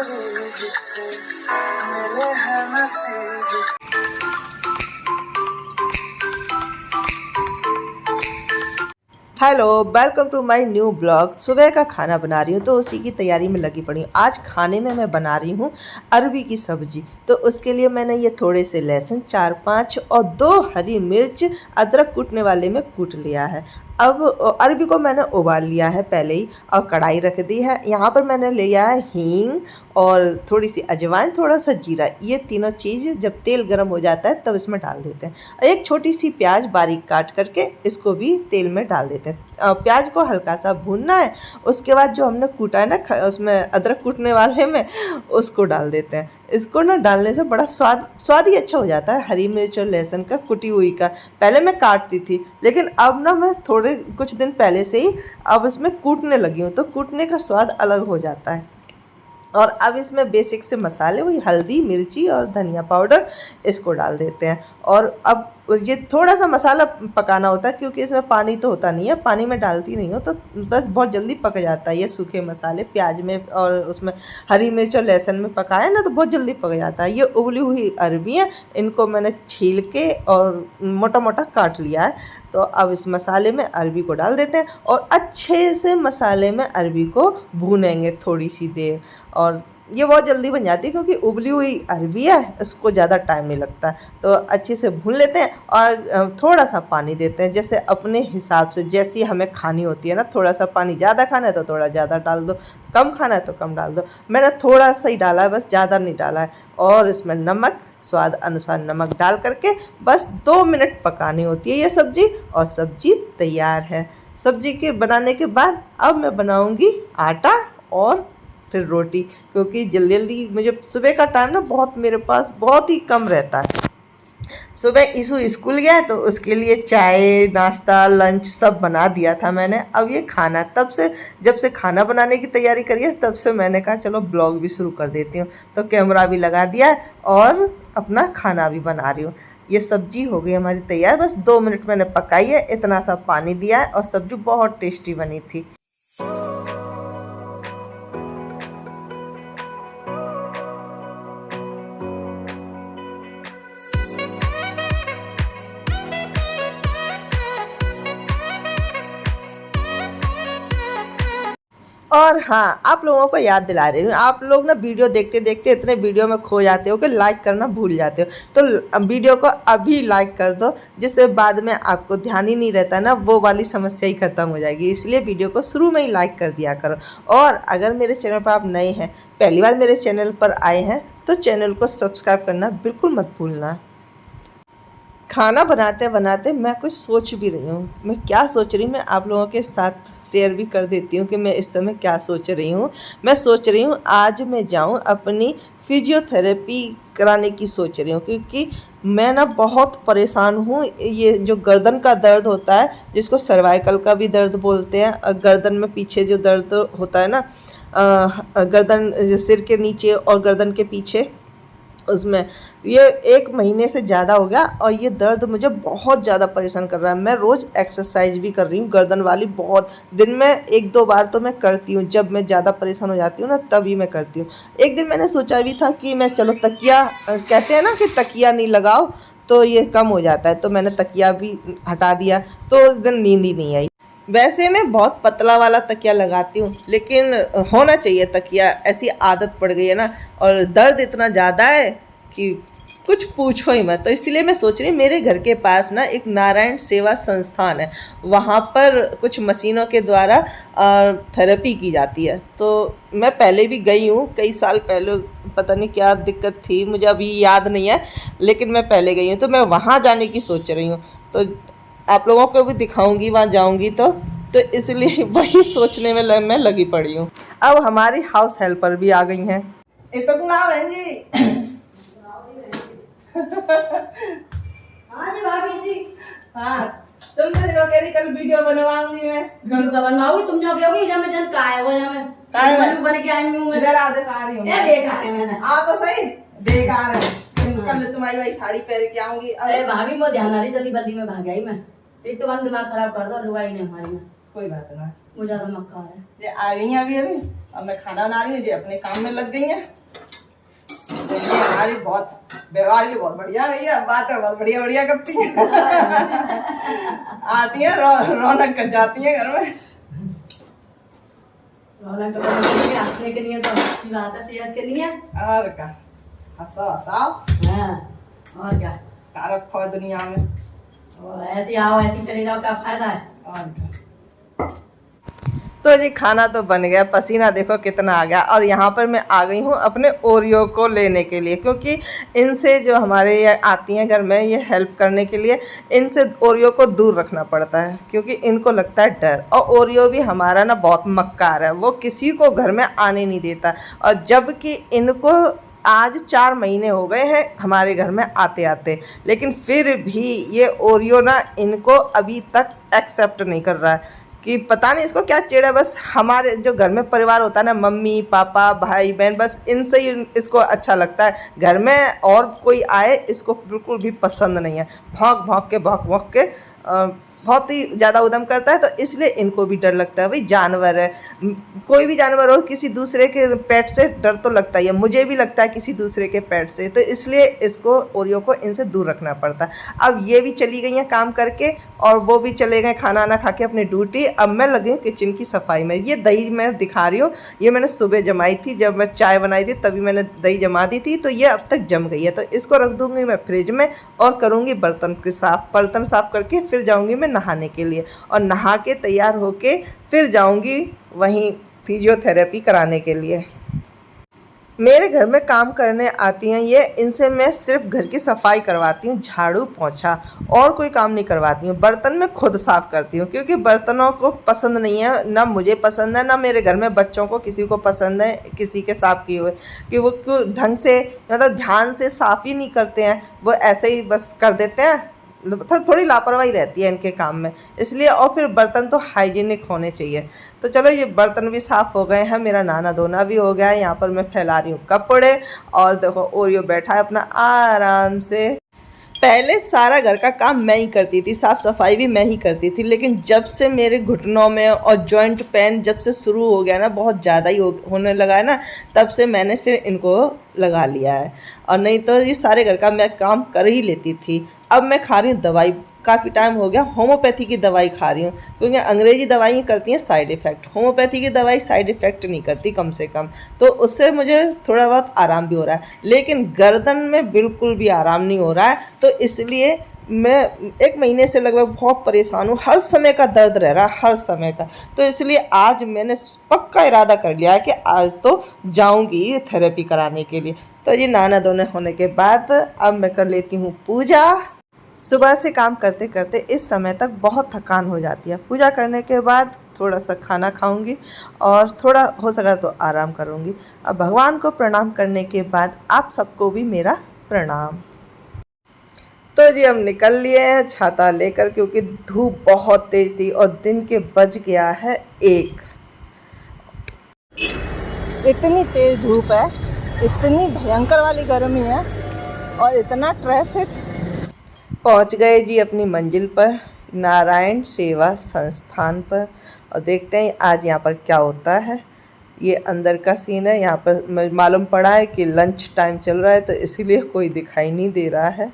करीब से मिले हैं नसीब से। Hello, welcome to my new blog. सुबह का खाना बना रही हूँ तो उसी की तैयारी में लगी पड़ी हूँ। आज खाने में मैं बना रही हूँ अरबी की सब्जी। तो उसके लिए मैंने ये थोड़े से लहसुन 4-5 और 2 हरी मिर्च अदरक कूटने वाले में कूट लिया है। अब अरबी को मैंने उबाल लिया है पहले ही और कढ़ाई रख दी है। यहाँ पर मैंने लिया है हींग और थोड़ी सी अजवाइन, थोड़ा सा जीरा। ये तीनों चीज़ जब तेल गर्म हो जाता है तब इसमें डाल देते हैं। एक छोटी सी प्याज बारीक काट करके इसको भी तेल में डाल देते हैं। प्याज को हल्का सा भूनना है। उसके बाद जो हमने कूटा है ना उसमें अदरक कूटने वाले में, उसको डाल देते हैं। इसको ना डालने से बड़ा स्वाद ही अच्छा हो जाता है। हरी मिर्च और लहसुन का कुटी हुई का पहले मैं काटती थी, लेकिन अब ना मैं थोड़े कुछ दिन पहले से ही अब इसमें कूटने लगी हूँ, तो कूटने का स्वाद अलग हो जाता है। और अब इसमें बेसिक से मसाले, वही हल्दी, मिर्ची और धनिया पाउडर, इसको डाल देते हैं। और अब ये थोड़ा सा मसाला पकाना होता है क्योंकि इसमें पानी तो होता नहीं है, पानी में डालती नहीं हो तो बस बहुत जल्दी पक जाता है। ये सूखे मसाले प्याज में और उसमें हरी मिर्च और लहसुन में पकाए ना तो बहुत जल्दी पक जाता है। ये उबली हुई अरबी है, इनको मैंने छील के और मोटा मोटा काट लिया है। तो अब इस मसाले में अरबी को डाल देते हैं और अच्छे से मसाले में अरबी को भूनेंगे थोड़ी सी देर। और ये बहुत जल्दी बन जाती है क्योंकि उबली हुई अरबी है, इसको ज़्यादा टाइम नहीं लगता। तो अच्छे से भून लेते हैं और थोड़ा सा पानी देते हैं, जैसे अपने हिसाब से जैसी हमें खानी होती है ना। थोड़ा सा पानी ज़्यादा खाना है तो थोड़ा ज़्यादा डाल दो, कम खाना है तो कम डाल दो। मैंने थोड़ा सा ही डाला है, बस ज़्यादा नहीं डाला है। और इसमें नमक, स्वाद अनुसार नमक डाल करके बस 2 मिनट पकानी होती है ये सब्ज़ी, और सब्ज़ी तैयार है। सब्ज़ी के बनाने के बाद अब मैं बनाऊँगी आटा और फिर रोटी, क्योंकि जल्दी जल्दी मुझे सुबह का टाइम ना मेरे पास बहुत ही कम रहता है। सुबह ईशु स्कूल गया तो उसके लिए चाय, नाश्ता, लंच सब बना दिया था मैंने। अब ये खाना, तब से जब से खाना बनाने की तैयारी करी है तब से मैंने कहा चलो ब्लॉग भी शुरू कर देती हूँ। तो कैमरा भी लगा दिया है और अपना खाना भी बना रही हूँ। ये सब्जी हो गई हमारी तैयार, बस 2 मिनट मैंने पकाई है, इतना सा पानी दिया है और सब्जी बहुत टेस्टी बनी थी। और हाँ, आप लोगों को याद दिला रही हूँ, आप लोग ना वीडियो देखते देखते इतने वीडियो में खो जाते हो कि लाइक करना भूल जाते हो। तो वीडियो को अभी लाइक कर दो, जिससे बाद में आपको ध्यान ही नहीं रहता ना, वो वाली समस्या ही खत्म हो जाएगी। इसलिए वीडियो को शुरू में ही लाइक कर दिया करो। और अगर मेरे चैनल पर आप नए हैं, पहली बार मेरे चैनल पर आए हैं, तो चैनल को सब्सक्राइब करना बिल्कुल मत भूलना। खाना बनाते बनाते मैं कुछ सोच भी रही हूँ। मैं क्या सोच रही हूँ मैं आप लोगों के साथ शेयर भी कर देती हूँ कि मैं इस समय क्या सोच रही हूँ। मैं सोच रही हूँ आज मैं जाऊँ अपनी फिजियोथेरेपी कराने की सोच रही हूँ, क्योंकि मैं ना बहुत परेशान हूँ। ये जो गर्दन का दर्द होता है, जिसको सर्वाइकल का भी दर्द बोलते हैं, गर्दन में पीछे जो दर्द होता है ना, गर्दन, सिर के नीचे और गर्दन के पीछे, उसमें ये 1 महीने से ज़्यादा हो गया और ये दर्द मुझे बहुत ज़्यादा परेशान कर रहा है। मैं रोज़ एक्सरसाइज भी कर रही हूँ गर्दन वाली, बहुत दिन में 1-2 बार तो मैं करती हूँ। जब मैं ज़्यादा परेशान हो जाती हूँ ना तभी मैं करती हूँ। एक दिन मैंने सोचा भी था कि मैं चलो तकिया, कहते हैं ना कि तकिया नहीं लगाओ तो ये कम हो जाता है, तो मैंने तकिया भी हटा दिया, तो उस दिन नींद ही नहीं आई। वैसे मैं बहुत पतला वाला तकिया लगाती हूँ, लेकिन होना चाहिए तकिया, ऐसी आदत पड़ गई है ना। और दर्द इतना ज़्यादा है कि कुछ पूछो ही मत। तो इसलिए मैं सोच रही हूँ, मेरे घर के पास ना एक नारायण सेवा संस्थान है, वहाँ पर कुछ मशीनों के द्वारा थेरेपी की जाती है। तो मैं पहले भी गई हूँ, कई साल पहले, पता नहीं क्या दिक्कत थी मुझे अभी याद नहीं है, लेकिन मैं पहले गई हूँ। तो मैं वहाँ जाने की सोच रही हूँ, तो आप लोगों को भी दिखाऊंगी वहाँ जाऊंगी तो इसलिए वही सोचने में मैं लगी पड़ी हूँ। अब हमारी हाउस हेल्पर भी आ गई हैं। बहन जी हाँ जी भाभी जी। हाँ, तुमसे जो कह रही कल वीडियो बनवाऊंगी मैं। वीडियो का बनवाऊंगी, तुम जो कहोगी जब मैं जन का है वो जब बन के आई हूँ। इधर आ दिखा रही हूँ। ए बेकार है मैंने। हाँ तो सही, बेकार है। कल तुम्हारी वही साड़ी पहन के आऊंगी। अरे भाभी मैं ध्यान आ रही, जल्दी बल्दी में भाग आई मैं। एक तो बंद दिमाग खराब कर दो लुगाई ने हमारी में। कोई बात ना। वो ज्यादा मक्कार है। ये आ गई हैं अभी अभी, अब मैं खाना बना रही हूँ, ये अपने काम में लग गई हैं। तो ये हमारी बहुत व्यवहार की बहुत बढ़िया भैया, बातें बहुत बढ़िया बढ़िया करती हैं। आती हैं रौनक कर जाती हैं घर में। रौनक तो हंसने के लिए तो अच्छी बात है, सेहत के लिए। और क्या, हंसो हंसाओ। हाँ, और क्या, रखो है दुनिया में। और ऐसे आओ ऐसे चले जाओ, क्या फायदा है। और क्या। तो जी खाना तो बन गया, पसीना देखो कितना आ गया। और यहाँ पर मैं आ गई हूँ अपने ओरियो को लेने के लिए, क्योंकि इनसे जो हमारे ये आती हैं घर में ये हेल्प करने के लिए, इनसे ओरियो को दूर रखना पड़ता है, क्योंकि इनको लगता है डर। और ओरियो भी हमारा ना बहुत मक्कार है, वो किसी को घर में आने नहीं देता। और जबकि इनको आज 4 महीने हो गए हैं हमारे घर में आते आते, लेकिन फिर भी ये ओरियो ना इनको अभी तक एक्सेप्ट नहीं कर रहा है कि पता नहीं इसको क्या चिढ़ है। बस हमारे जो घर में परिवार होता है ना, मम्मी पापा भाई बहन, बस इनसे ही इसको अच्छा लगता है। घर में और कोई आए इसको बिल्कुल भी पसंद नहीं है। भौंक भौंक के बहुत ही ज़्यादा उद्यम करता है, तो इसलिए इनको भी डर लगता है। भाई जानवर है, कोई भी जानवर हो, किसी दूसरे के पेट से डर तो लगता ही है। मुझे भी लगता है किसी दूसरे के पेट से, तो इसलिए इसको ओरियो को इनसे दूर रखना पड़ता है। अब ये भी चली गई हैं काम करके, और वो भी चले गए खाना वाना खा के अपनी ड्यूटी। अब मैं लगी हूँ किचन की सफाई में। ये दही मैं दिखा रही हूँ, ये मैंने सुबह जमाई थी, जब मैं चाय बनाई थी तभी मैंने दही जमा दी थी, तो ये अब तक जम गई है। तो इसको रख दूँगी मैं फ्रिज में, और करूँगी बर्तन साफ़ करके फिर जाऊँगी मैं नहाने के लिए। और नहा के तैयार होके फिर जाऊँगी वहीं फिजियोथेरेपी कराने के लिए। मेरे घर में काम करने आती हैं ये, इनसे मैं सिर्फ घर की सफाई करवाती हूँ, झाड़ू पोंछा, और कोई काम नहीं करवाती हूँ। बर्तन मैं खुद साफ़ करती हूँ, क्योंकि बर्तनों को पसंद नहीं है, ना मुझे पसंद है, ना मेरे घर में बच्चों को किसी को पसंद है किसी के साफ़ किए हुए, कि वो क्यों ढंग से मतलब ध्यान से साफ़ ही नहीं करते हैं, वो ऐसे ही बस कर देते हैं। थोड़ी लापरवाही रहती है इनके काम में, इसलिए। और फिर बर्तन तो हाइजीनिक होने चाहिए। तो चलो ये बर्तन भी साफ़ हो गए हैं, मेरा नहाना धोना भी हो गया है। यहाँ पर मैं फैला रही हूँ कपड़े, और देखो ओरियो बैठा है अपना आराम से। पहले सारा घर का काम मैं ही करती थी, साफ़ सफाई भी मैं ही करती थी, लेकिन जब से मेरे घुटनों में और जॉइंट पेन जब से शुरू हो गया ना, बहुत ज़्यादा ही होने लगा है ना, तब से मैंने फिर इनको लगा लिया है। और नहीं तो ये सारे घर का मैं काम कर ही लेती थी। अब मैं खा रही हूँ दवाई, काफ़ी टाइम हो गया होम्योपैथी की दवाई खा रही हूँ, क्योंकि अंग्रेजी दवाई करती हैं साइड इफ़ेक्ट, होम्योपैथी की दवाई साइड इफ़ेक्ट नहीं करती कम से कम, तो उससे मुझे थोड़ा बहुत आराम भी हो रहा है। लेकिन गर्दन में बिल्कुल भी आराम नहीं हो रहा है, तो इसलिए मैं 1 महीने से लगभग बहुत परेशान हूँ। हर समय का दर्द रह रहा है, हर समय का। तो इसलिए आज मैंने पक्का इरादा कर लिया है कि आज तो जाऊँगी थेरेपी कराने के लिए। तो ये नहाना धोने होने के बाद अब मैं कर लेती हूँ पूजा। सुबह से काम करते करते इस समय तक बहुत थकान हो जाती है। पूजा करने के बाद थोड़ा सा खाना खाऊंगी और थोड़ा हो सका तो आराम करूंगी। अब भगवान को प्रणाम करने के बाद आप सबको भी मेरा प्रणाम। तो जी हम निकल लिए हैं छाता लेकर, क्योंकि धूप बहुत तेज़ थी और दिन के बज गया है 1। इतनी तेज़ धूप है, इतनी भयंकर वाली गर्मी है, और इतना ट्रैफिक। पहुंच गए जी अपनी मंजिल पर, नारायण सेवा संस्थान पर। और देखते हैं आज यहाँ पर क्या होता है। ये अंदर का सीन है। यहाँ पर मालूम पड़ा है कि लंच टाइम चल रहा है, तो इसीलिए कोई दिखाई नहीं दे रहा है।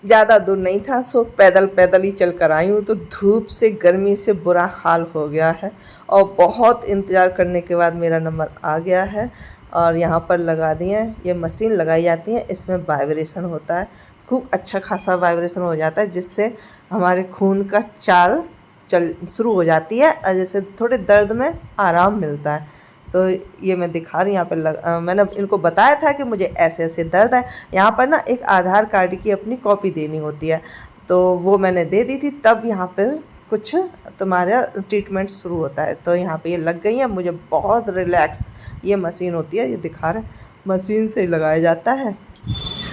ज़्यादा दूर नहीं था, सो पैदल ही चल कर आई हूँ। तो धूप से गर्मी से बुरा हाल हो गया है, और बहुत इंतज़ार करने के बाद मेरा नंबर आ गया है। और यहाँ पर लगा दिए हैं, ये मशीन लगाई जाती है, इसमें वाइब्रेशन होता है, खूब अच्छा खासा वाइब्रेशन हो जाता है, जिससे हमारे खून का चाल शुरू हो जाती है, और जैसे थोड़े दर्द में आराम मिलता है। तो ये मैं दिखा रही हूँ। यहाँ पर मैंने इनको बताया था कि मुझे ऐसे ऐसे दर्द है। यहाँ पर ना एक आधार कार्ड की अपनी कॉपी देनी होती है, तो वो मैंने दे दी थी, तब यहाँ पर कुछ तुम्हारा ट्रीटमेंट शुरू होता है। तो यहाँ पे ये लग गई है, मुझे बहुत रिलैक्स ये मशीन होती है। ये दिखा रहे, मशीन से लगाया जाता है।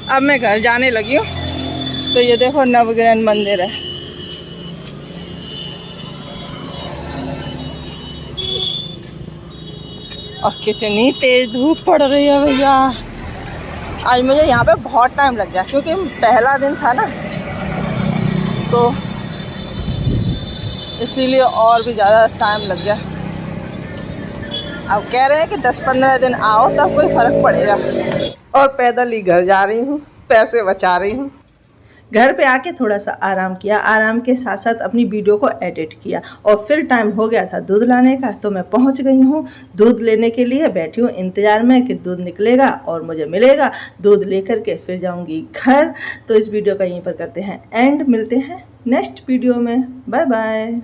अब मैं घर जाने लगी हूँ। तो ये देखो नवग्रह मंदिर है। और कितनी तेज धूप पड़ रही है भैया। आज मुझे यहाँ पे बहुत टाइम लग गया, क्योंकि पहला दिन था ना, तो इसीलिए और भी ज़्यादा टाइम लग गया। अब कह रहे हैं कि 10-15 दिन आओ तब कोई फ़र्क पड़ेगा। और पैदल ही घर जा रही हूँ, पैसे बचा रही हूँ। घर पे आके थोड़ा सा आराम किया, आराम के साथ साथ अपनी वीडियो को एडिट किया और फिर टाइम हो गया था दूध लाने का, तो मैं पहुंच गई हूँ दूध लेने के लिए। बैठी हूँ इंतज़ार में कि दूध निकलेगा और मुझे मिलेगा। दूध लेकर के फिर जाऊँगी घर। तो इस वीडियो का यहीं पर करते हैं एंड, मिलते हैं नेक्स्ट वीडियो में। Bye bye.